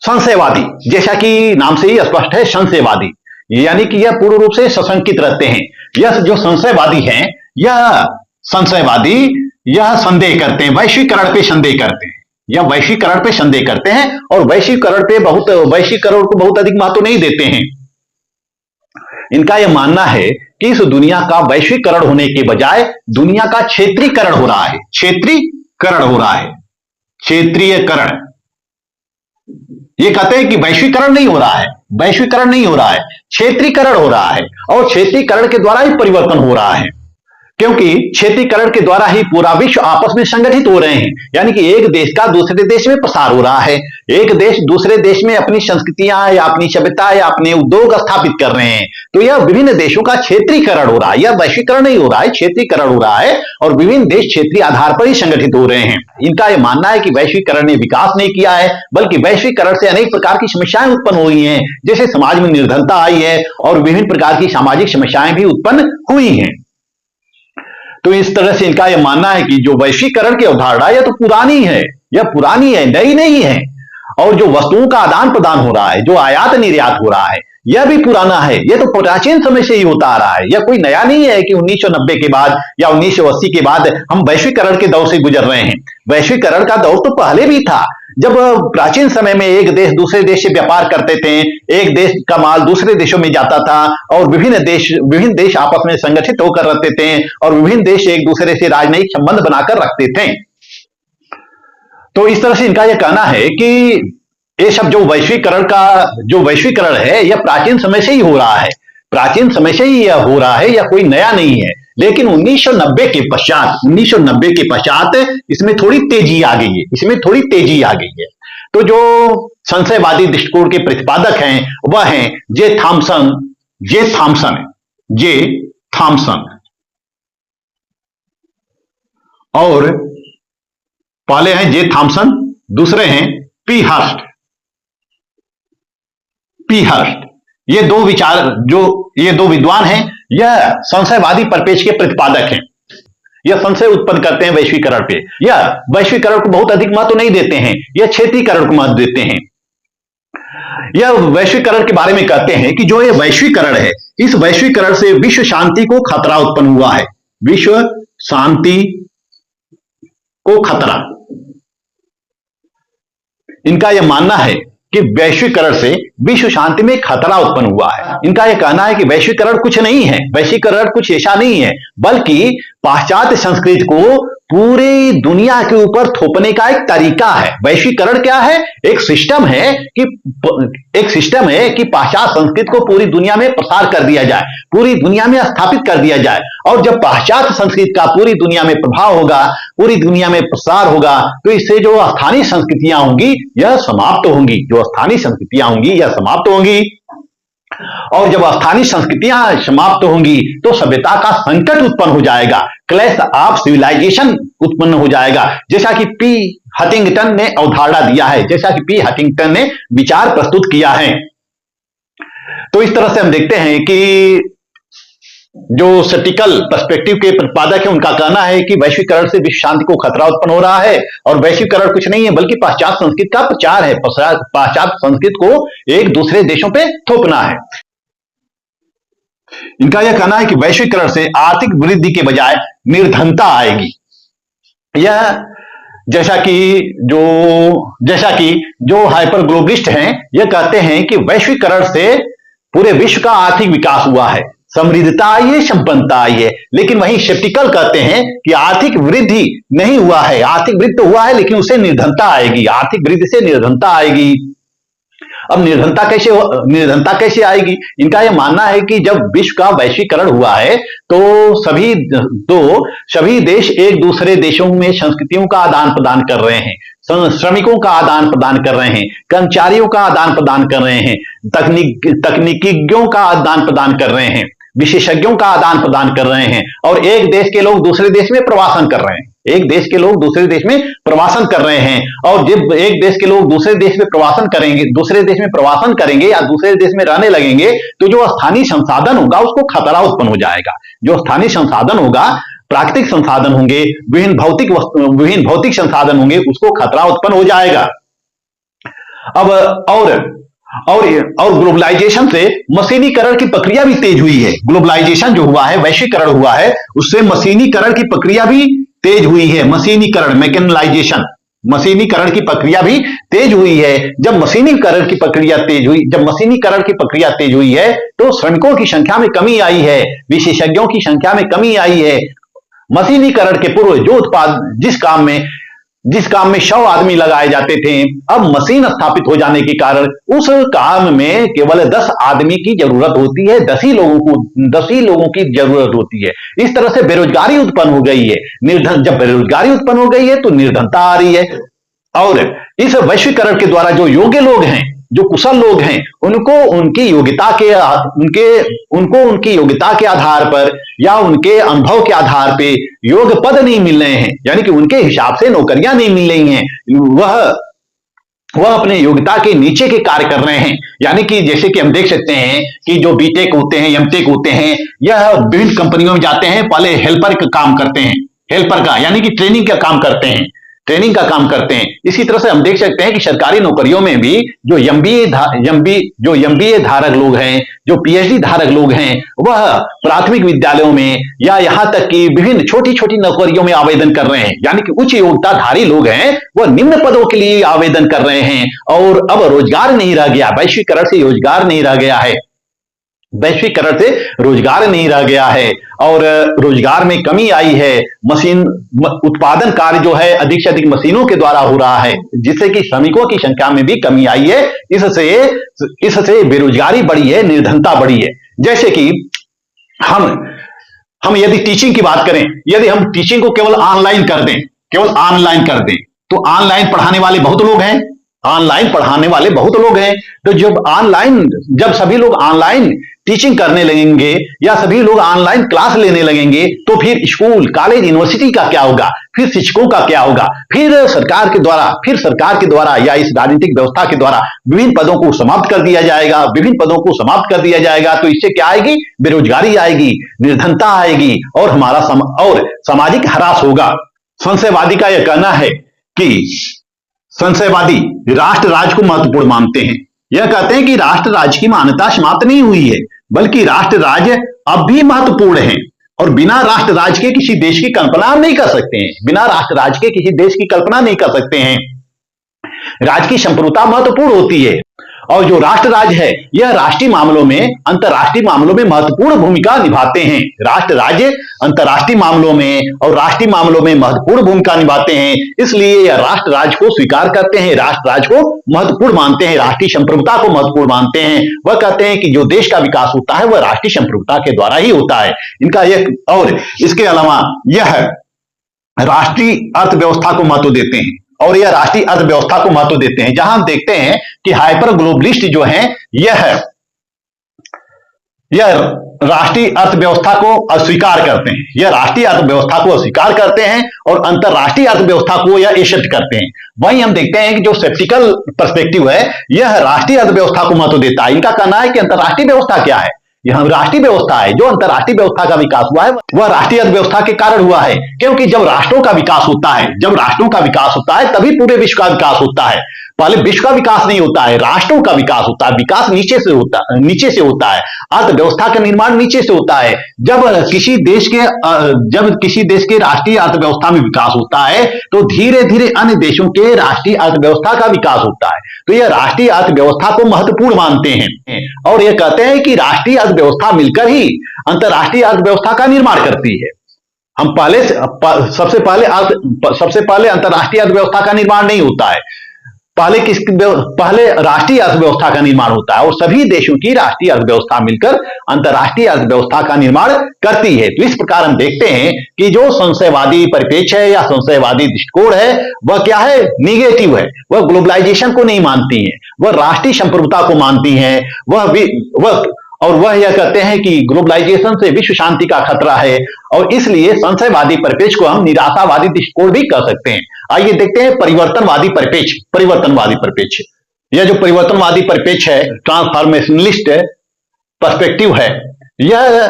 A: संशयवादी, जैसा कि नाम से ही स्पष्ट है, संशयवादी यानी कि यह पूर्ण रूप से सशंकित रहते हैं। यह जो संशयवादी हैं, यह संदेह करते हैं, वैश्वीकरण पे संदेह करते हैं, यह वैश्वीकरण पे संदेह करते हैं और वैश्वीकरण को बहुत अधिक महत्व नहीं देते हैं। इनका यह मानना है कि इस दुनिया का वैश्वीकरण होने के बजाय दुनिया का क्षेत्रीकरण हो रहा है, क्षेत्रीयकरण। ये कहते हैं कि वैश्वीकरण नहीं हो रहा है, क्षेत्रीकरण हो रहा है और क्षेत्रीकरण के द्वारा ही परिवर्तन हो रहा है, क्योंकि क्षेत्रीकरण के द्वारा ही पूरा विश्व आपस में संगठित हो रहे हैं। यानी कि एक देश का दूसरे देश में प्रसार हो रहा है, एक देश दूसरे देश में अपनी संस्कृतियां या अपनी सभ्यता या अपने उद्योग स्थापित कर रहे हैं। तो यह विभिन्न देशों का क्षेत्रीकरण हो रहा है, यह वैश्वीकरण नहीं हो रहा है, क्षेत्रीकरण हो रहा है और विभिन्न देश क्षेत्रीय आधार पर ही संगठित हो रहे हैं। इनका यह मानना है कि वैश्वीकरण ने विकास नहीं किया है, बल्कि वैश्वीकरण से अनेक प्रकार की समस्याएं उत्पन्न हुई हैं, जैसे समाज में निर्धनता आई है और विभिन्न प्रकार की सामाजिक समस्याएं भी उत्पन्न हुई हैं। तो इस तरह से इनका यह मानना है कि जो वैश्वीकरण की अवधारणा यह तो पुरानी है, नई नहीं है। और जो वस्तुओं का आदान प्रदान हो रहा है, जो आयात निर्यात हो रहा है, यह भी पुराना है, यह तो प्राचीन समय से ही होता आ रहा है। यह कोई नया नहीं है कि 1990 के बाद या 1980 के बाद हम वैश्वीकरण के दौर से गुजर रहे हैं। वैश्वीकरण का दौर तो पहले भी था, जब प्राचीन समय में एक देश दूसरे देश से व्यापार करते थे, एक देश का माल दूसरे देशों में जाता था और विभिन्न देश आपस में संगठित होकर रहते थे और विभिन्न देश एक दूसरे से राजनयिक संबंध बनाकर रखते थे। तो इस तरह से इनका यह कहना है कि ये सब जो वैश्वीकरण है यह प्राचीन समय से ही हो रहा है, यह कोई नया नहीं है। लेकिन 1990 के पश्चात इसमें थोड़ी तेजी आ गई है, तो जो संशयवादी दृष्टिकोण के प्रतिपादक हैं वह हैं जे थॉमसन और पहले हैं जे थॉमसन, दूसरे हैं पी हर्स्ट। ये दो विद्वान हैं, यह संशयवादी परिपेक्ष के प्रतिपादक हैं। यह संशय उत्पन्न करते हैं वैश्वीकरण पे। यह वैश्वीकरण को बहुत अधिक महत्व नहीं देते हैं, यह क्षेत्रीकरण को महत्व देते हैं। यह वैश्वीकरण के बारे में कहते हैं कि जो ये वैश्वीकरण है, इस वैश्वीकरण से विश्व शांति को खतरा उत्पन्न हुआ है। विश्व शांति को खतरा, इनका यह मानना है कि वैश्वीकरण से विश्व शांति में खतरा उत्पन्न हुआ है। इनका यह कहना है कि वैश्वीकरण कुछ नहीं है, वैश्वीकरण कुछ ऐसा नहीं है, बल्कि पाश्चात्य संस्कृति को पूरी दुनिया के ऊपर थोपने का एक तरीका है। वैश्वीकरण क्या है? एक सिस्टम है कि पाश्चात्य संस्कृति को पूरी दुनिया में प्रसार कर दिया जाए, पूरी दुनिया में स्थापित कर दिया जाए। और जब पाश्चात्य संस्कृति का पूरी दुनिया में प्रभाव होगा, पूरी दुनिया में प्रसार होगा, तो इससे जो स्थानीय संस्कृतियां होंगी यह समाप्त होंगी। और जब स्थानीय संस्कृतियां समाप्त होंगी तो सभ्यता का संकट उत्पन्न हो जाएगा, क्लैश ऑफ सिविलाइजेशन उत्पन्न हो जाएगा, जैसा कि पी हटिंगटन ने अवधारणा दिया है, जैसा कि पी हटिंगटन ने विचार प्रस्तुत किया है। तो इस तरह से हम देखते हैं कि जो स्टैटिकल पर्सपेक्टिव के प्रतिपादक है उनका कहना है कि वैश्वीकरण से विश्व शांति को खतरा उत्पन्न हो रहा है, और वैश्वीकरण कुछ नहीं है बल्कि पाश्चात्य संस्कृति का प्रचार है, पाश्चात्य संस्कृति को एक दूसरे देशों पे थोपना है। इनका यह कहना है कि वैश्वीकरण से आर्थिक वृद्धि के बजाय निर्धनता आएगी। यह जैसा कि जो हाइपर ग्लोबलिस्ट हैं यह कहते हैं कि वैश्वीकरण से पूरे विश्व का आर्थिक विकास हुआ है, समृद्धता आई है, संपन्नता आई है। लेकिन वहीं स्केप्टिकल कहते हैं कि आर्थिक वृद्धि नहीं हुआ है, आर्थिक वृद्धि तो हुआ है लेकिन उससे निर्धनता आएगी, आर्थिक वृद्धि से निर्धनता आएगी। अब निर्धनता कैसे आएगी? इनका यह मानना है कि जब विश्व का वैश्वीकरण हुआ है तो सभी देश एक दूसरे देशों में संस्कृतियों का आदान प्रदान कर रहे हैं, श्रमिकों का आदान प्रदान कर रहे हैं, कर्मचारियों का आदान प्रदान कर रहे हैं, तकनीकिज्ञों का आदान प्रदान कर रहे हैं, विशेषज्ञों का आदान प्रदान कर रहे हैं, और एक देश के लोग दूसरे देश में प्रवासन कर रहे हैं, और जब एक देश के लोग दूसरे देश में प्रवासन करेंगे या दूसरे देश में रहने लगेंगे तो जो स्थानीय संसाधन होगा उसको खतरा उत्पन्न हो जाएगा। जो स्थानीय संसाधन होगा, प्राकृतिक संसाधन होंगे, विभिन्न भौतिक संसाधन होंगे, उसको खतरा उत्पन्न हो जाएगा। अब और ग्लोबलाइजेशन से मशीनीकरण की प्रक्रिया भी तेज हुई है। ग्लोबलाइजेशन जो हुआ है, वैश्वीकरण हुआ है, उससे मशीनीकरण की प्रक्रिया भी तेज हुई है। मशीनीकरण की प्रक्रिया भी तेज हुई है। जब मशीनीकरण की प्रक्रिया तेज हुई है तो श्रमिकों की संख्या में कमी आई है, विशेषज्ञों की संख्या में कमी आई है। मशीनीकरण के पूर्व जो जिस काम में 100 आदमी लगाए जाते थे, अब मशीन स्थापित हो जाने के कारण उस काम में केवल 10 आदमी की जरूरत होती है, 10 ही लोगों की जरूरत होती है। इस तरह से बेरोजगारी उत्पन्न हो गई है। जब बेरोजगारी उत्पन्न हो गई है तो निर्धनता आ रही है। और इस वैश्वीकरण के द्वारा जो योग्य लोग हैं, जो कुशल लोग हैं, उनको उनकी योग्यता के आधार पर या उनके अनुभव के आधार पे योग्य पद नहीं मिल रहे हैं, यानी कि उनके हिसाब से नौकरियां नहीं मिल रही हैं। वह अपने योग्यता के नीचे के कार्य कर रहे हैं। यानी कि जैसे कि हम देख सकते हैं कि जो बीटेक होते हैं, एमटेक होते हैं, यह विभिन्न कंपनियों में जाते हैं, पहले हेल्पर का काम करते हैं, यानी कि ट्रेनिंग का काम करते हैं। इसी तरह से हम देख सकते हैं कि सरकारी नौकरियों में भी जो एमबीए धारक लोग हैं, जो पीएचडी धारक लोग हैं, वह प्राथमिक विद्यालयों में या यहां तक कि विभिन्न छोटी छोटी नौकरियों में आवेदन कर रहे हैं। यानी कि उच्च योग्यताधारी लोग हैं, वह निम्न पदों के लिए आवेदन कर रहे हैं। और अब रोजगार नहीं रह गया, वैश्वीकरण से रोजगार नहीं रह गया है, और रोजगार में कमी आई है। उत्पादन कार्य जो है अधिक से अधिक मशीनों के द्वारा हो रहा है, जिससे कि श्रमिकों की संख्या में भी कमी आई है। इससे बेरोजगारी बढ़ी है, निर्धनता बढ़ी है। जैसे कि हम यदि टीचिंग की बात करें, यदि हम टीचिंग को केवल ऑनलाइन कर दें, केवल ऑनलाइन कर दें, तो ऑनलाइन पढ़ाने वाले बहुत लोग हैं, ऑनलाइन पढ़ाने वाले बहुत लोग हैं। तो जब सभी लोग ऑनलाइन टीचिंग करने लगेंगे या सभी लोग ऑनलाइन क्लास लेने लगेंगे, तो फिर स्कूल, कॉलेज, यूनिवर्सिटी का क्या होगा, फिर शिक्षकों का क्या होगा, फिर सरकार के द्वारा या इस राजनीतिक व्यवस्था के द्वारा विभिन्न पदों को समाप्त कर दिया जाएगा, विभिन्न पदों को समाप्त कर दिया जाएगा। तो इससे क्या आएगी? बेरोजगारी आएगी, निर्धनता आएगी और और सामाजिक ह्रास होगा। संशयवादी का यह कहना है कि संशयवादी राष्ट्र राज्य को महत्वपूर्ण मानते हैं। यह कहते हैं कि राष्ट्र राज्य की मान्यता समाप्त नहीं हुई है, बल्कि राष्ट्र राज्य अब भी महत्वपूर्ण है और बिना राष्ट्र राज्य के किसी देश की कल्पना हम नहीं कर सकते हैं। बिना राष्ट्र राज्य के किसी देश की कल्पना नहीं कर सकते हैं। राज्य की संप्रभुता महत्वपूर्ण होती है और जो राष्ट्र राज्य है यह राष्ट्रीय मामलों में, अंतरराष्ट्रीय मामलों में महत्वपूर्ण भूमिका निभाते हैं। राष्ट्र राज्य अंतरराष्ट्रीय मामलों में और राष्ट्रीय मामलों में महत्वपूर्ण भूमिका निभाते हैं, इसलिए यह राष्ट्र राज्य को स्वीकार करते हैं, राष्ट्र राज्य को महत्वपूर्ण मानते हैं, राष्ट्रीय संप्रभुता को महत्वपूर्ण मानते हैं। वह कहते हैं कि जो देश का विकास होता है वह राष्ट्रीय संप्रभुता के द्वारा ही होता है। इनका एक और इसके अलावा यह राष्ट्रीय अर्थव्यवस्था को महत्व देते हैं और यह राष्ट्रीय अर्थव्यवस्था को महत्व देते हैं। जहां हम देखते हैं कि हाइपर ग्लोबलिस्ट जो हैं यह राष्ट्रीय अर्थव्यवस्था को अस्वीकार करते हैं, यह राष्ट्रीय अर्थव्यवस्था को अस्वीकार करते हैं और अंतरराष्ट्रीय अर्थव्यवस्था को यह एक्सेप्ट करते हैं। वहीं हम देखते हैं कि जो सेप्टिकल पर्सपेक्टिव है यह राष्ट्रीय अर्थव्यवस्था को महत्व देता है। इनका कहना है कि अंतरराष्ट्रीय व्यवस्था क्या है, यह राष्ट्रीय व्यवस्था है। जो अंतरराष्ट्रीय व्यवस्था का विकास हुआ है वह राष्ट्रीय अर्थव्यवस्था के कारण हुआ है, क्योंकि जब राष्ट्रों का विकास होता है, तभी पूरे विश्व का विकास होता है। पहले विश्व का विकास नहीं होता है, राष्ट्रों का विकास होता है। विकास नीचे से होता है, अर्थव्यवस्था का निर्माण नीचे से होता है। जब किसी देश के राष्ट्रीय अर्थव्यवस्था में विकास होता है तो धीरे धीरे अन्य देशों के राष्ट्रीय अर्थव्यवस्था का विकास होता है। तो यह राष्ट्रीय अर्थव्यवस्था को महत्वपूर्ण मानते हैं और यह कहते हैं कि राष्ट्रीय अर्थव्यवस्था मिलकर ही अंतरराष्ट्रीय अर्थव्यवस्था का निर्माण करती है। हम सबसे पहले अंतरराष्ट्रीय अर्थव्यवस्था का निर्माण नहीं होता है, पहले राष्ट्रीय अर्थव्यवस्था का निर्माण होता है और सभी देशों की राष्ट्रीय अर्थव्यवस्था मिलकर अंतरराष्ट्रीय अर्थव्यवस्था का निर्माण करती है। तो इस प्रकार हम देखते हैं कि जो संशयवादी परिप्रेक्ष्य है या संशयवादी दृष्टिकोण है वह क्या है? निगेटिव है। वह ग्लोबलाइजेशन को नहीं मानती है, वह राष्ट्रीय संप्रभुता को मानती है। वह यह कहते हैं कि ग्लोबलाइजेशन से विश्व शांति का खतरा है और इसलिए संशयवादी परिप्रेक्ष्य को हम निराशावादी दृष्टिकोण भी कह सकते हैं। आइए देखते हैं परिवर्तनवादी परिप्रेक्ष्य। यह जो परिवर्तनवादी परिप्रेक्ष्य है, ट्रांसफॉर्मेशनलिस्ट पर्सपेक्टिव है, यह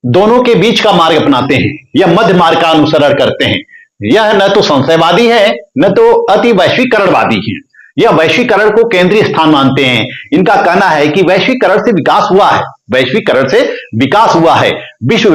A: दोनों के बीच का मार्ग अपनाते हैं, यह मध्य मार्ग का अनुसरण करते हैं। यह न तो संशयवादी है न तो अति वैश्वीकरणवादी है। यह वैश्वीकरण को केंद्रीय स्थान मानते हैं। इनका कहना है कि वैश्वीकरण से विकास हुआ है, विश्व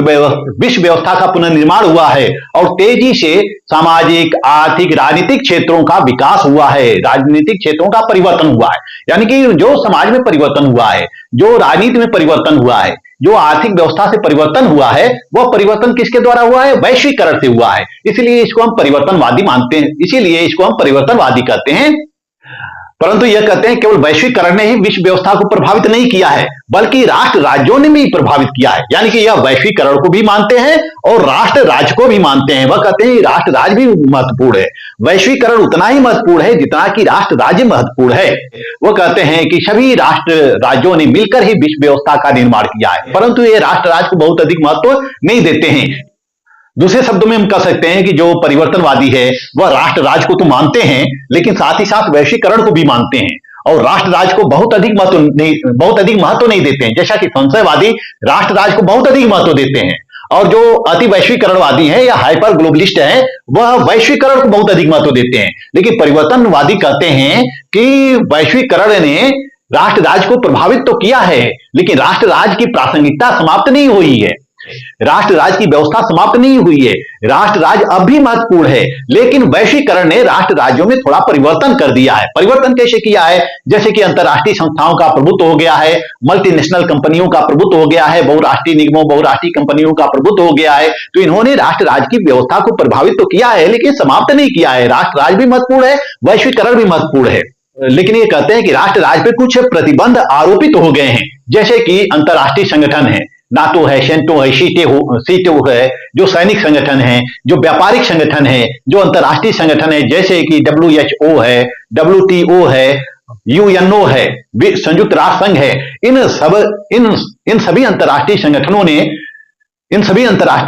A: व्यवस्था का पुनर्निर्माण हुआ है और तेजी से सामाजिक, आर्थिक, राजनीतिक क्षेत्रों का विकास हुआ है, राजनीतिक क्षेत्रों का परिवर्तन हुआ है। यानी कि जो समाज में परिवर्तन हुआ है, जो राजनीति में परिवर्तन हुआ है, जो आर्थिक व्यवस्था से परिवर्तन हुआ है, वह परिवर्तन किसके द्वारा हुआ है? वैश्वीकरण से हुआ है। इसलिए इसको हम परिवर्तनवादी मानते हैं, इसीलिए इसको हम परिवर्तनवादी कहते हैं। परंतु यह कहते हैं केवल वैश्वीकरण ने ही विश्व व्यवस्था को प्रभावित नहीं किया है, बल्कि राष्ट्र राज्यों ने भी प्रभावित किया है। यानी कि यह वैश्वीकरण को भी मानते हैं और राष्ट्र राज्य को भी मानते हैं। वह कहते हैं राष्ट्र राज्य भी महत्वपूर्ण है, वैश्वीकरण उतना ही महत्वपूर्ण है जितना कि राष्ट्र राज्य महत्वपूर्ण है। वह कहते हैं कि सभी राष्ट्र राज्यों ने मिलकर ही विश्व व्यवस्था का निर्माण किया है, परंतु ये राष्ट्र राज्य को बहुत अधिक महत्व नहीं देते हैं। दूसरे शब्दों में हम कह सकते हैं कि जो परिवर्तनवादी है वह राष्ट्र राज्य को तो मानते हैं, लेकिन साथ ही साथ वैश्वीकरण को भी मानते हैं और राष्ट्र राज्य को बहुत अधिक महत्व नहीं देते हैं। जैसा कि संशयवादी राष्ट्र राज्य को बहुत अधिक महत्व देते हैं और जो अति वैश्वीकरणवादी है या हाइपर ग्लोबलिस्ट है वह वैश्वीकरण को बहुत अधिक महत्व देते हैं। लेकिन परिवर्तनवादी कहते हैं कि वैश्वीकरण ने राष्ट्र राज्य को प्रभावित तो किया है, लेकिन राष्ट्र राज्य की प्रासंगिकता समाप्त नहीं हुई है, राष्ट्र राज्य की व्यवस्था समाप्त नहीं हुई है। राष्ट्र राज्य अब भी महत्वपूर्ण है, लेकिन वैश्वीकरण ने राष्ट्र राज्यों में थोड़ा परिवर्तन कर दिया है। परिवर्तन कैसे किया है? जैसे कि अंतरराष्ट्रीय संस्थाओं का प्रभुत्व हो गया है, मल्टीनेशनल कंपनियों का प्रभुत्व हो गया है, बहुराष्ट्रीय निगमों, बहुराष्ट्रीय कंपनियों का प्रभुत्व हो गया है। तो इन्होंने राष्ट्र राज्य की व्यवस्था को प्रभावित तो किया है, लेकिन समाप्त नहीं किया है। राष्ट्र राज्य भी महत्वपूर्ण है, वैश्वीकरण भी महत्वपूर्ण है, लेकिन ये कहते हैं कि राष्ट्र राज्य पे कुछ प्रतिबंध आरोपित हो गए हैं, जैसे कि अंतरराष्ट्रीय संगठन है, नाटो है, सेंटो है, सीटो है, जो सैनिक संगठन है, जो व्यापारिक संगठन है, जो अंतर्राष्ट्रीय संगठन है, जैसे कि WHO है, WTO है, UNO है, संयुक्त राष्ट्र संघ है, इन सभी अंतर्राष्ट्रीय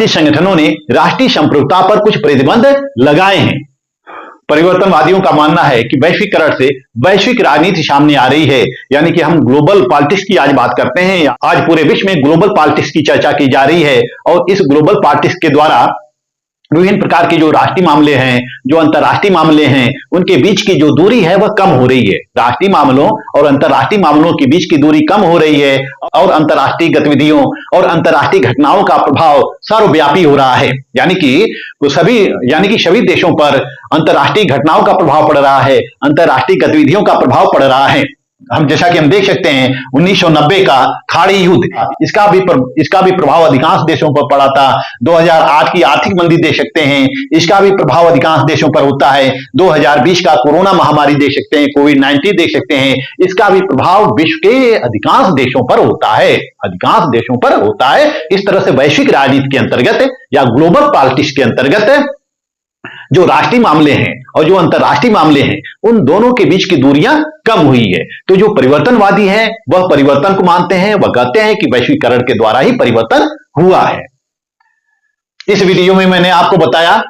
A: संगठनों ने राष्ट्रीय संप्रभुता पर कुछ प्रतिबंध लगाए हैं। परिवर्तनवादियों का मानना है कि वैश्वीकरण से वैश्विक राजनीति सामने आ रही है, यानी कि हम ग्लोबल पॉलिटिक्स की आज बात करते हैं। आज पूरे विश्व में ग्लोबल पॉलिटिक्स की चर्चा की जा रही है और इस ग्लोबल पॉलिटिक्स के द्वारा विभिन्न प्रकार के जो राष्ट्रीय मामले हैं, जो अंतर्राष्ट्रीय मामले हैं, उनके बीच की जो दूरी है वह कम हो रही है। राष्ट्रीय मामलों और अंतर्राष्ट्रीय मामलों के बीच की दूरी कम हो रही है और अंतर्राष्ट्रीय गतिविधियों और अंतर्राष्ट्रीय घटनाओं का प्रभाव सर्वव्यापी हो रहा है, यानी कि सभी देशों पर अंतर्राष्ट्रीय घटनाओं का प्रभाव पड़ रहा है, अंतर्राष्ट्रीय गतिविधियों का प्रभाव पड़ रहा है। जैसा कि हम देख सकते हैं 1990 का खाड़ी युद्ध, इसका भी प्रभाव अधिकांश देशों पर पड़ा था। 2008 की आर्थिक मंदी देख सकते हैं, इसका भी प्रभाव अधिकांश देशों पर होता है। 2020 का कोरोना महामारी देख सकते हैं, कोविड-19 देख सकते हैं, इसका भी प्रभाव विश्व के अधिकांश देशों पर होता है। इस तरह से वैश्विक राजनीति के अंतर्गत या ग्लोबल पॉलिटिक्स के अंतर्गत जो राष्ट्रीय मामले हैं और जो अंतर्राष्ट्रीय मामले हैं, उन दोनों के बीच की दूरियां कम हुई है। तो जो परिवर्तनवादी हैं वह परिवर्तन को मानते हैं, वह कहते हैं कि वैश्वीकरण के द्वारा ही परिवर्तन हुआ है। इस वीडियो में मैंने आपको बताया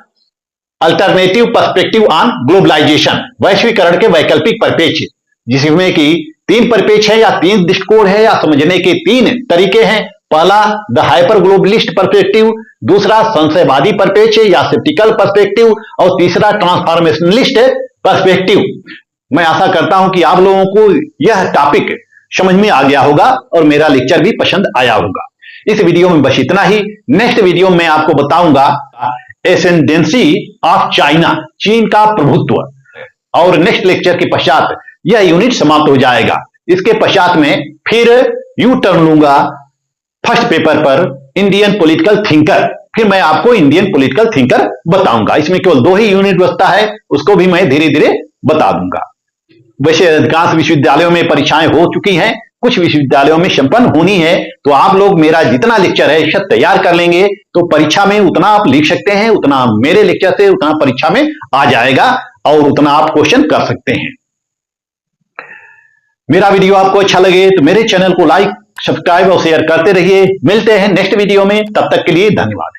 A: अल्टरनेटिव पर्सपेक्टिव ऑन ग्लोबलाइजेशन, वैश्वीकरण के वैकल्पिक परिप्रेक्ष्य, जिसमें कि 3 परिप्रेक्ष्य है या 3 दृष्टिकोण है या समझने के 3 तरीके हैं। पहला द हाइपर ग्लोबलिस्ट पर्सपेक्टिव, दूसरा संशयवादी परिप्रेक्ष्य या सेप्टिकल पर्सपेक्टिव और तीसरा ट्रांसफॉर्मेशनलिस्ट पर्सपेक्टिव। मैं आशा करता हूं कि आप लोगों को यह टॉपिक समझ में आ गया होगा और मेरा लेक्चर भी पसंद आया होगा। इस वीडियो में बस इतना ही। नेक्स्ट वीडियो में आपको बताऊंगा एसेंडेंसी ऑफ चाइना, चीन का प्रभुत्व, और नेक्स्ट लेक्चर के पश्चात यह यूनिट समाप्त हो जाएगा। इसके पश्चात में फिर यू टर्न लूंगा फर्स्ट पेपर पर इंडियन पॉलिटिकल थिंकर, फिर मैं आपको इंडियन पॉलिटिकल थिंकर बताऊंगा। इसमें केवल 2 ही यूनिट बचता है, उसको भी मैं धीरे धीरे बता दूंगा। वैसे अधिकांश विश्वविद्यालयों में परीक्षाएं हो चुकी हैं, कुछ विश्वविद्यालयों में संपन्न होनी है, तो आप लोग मेरा जितना लेक्चर है सब तैयार कर लेंगे तो परीक्षा में उतना आप लिख सकते हैं, उतना मेरे लेक्चर से उतना परीक्षा में आ जाएगा और उतना आप क्वेश्चन कर सकते हैं। मेरा वीडियो आपको अच्छा लगे तो मेरे चैनल को लाइक, सब्सक्राइब और शेयर करते रहिए। मिलते हैं नेक्स्ट वीडियो में, तब तक के लिए धन्यवाद।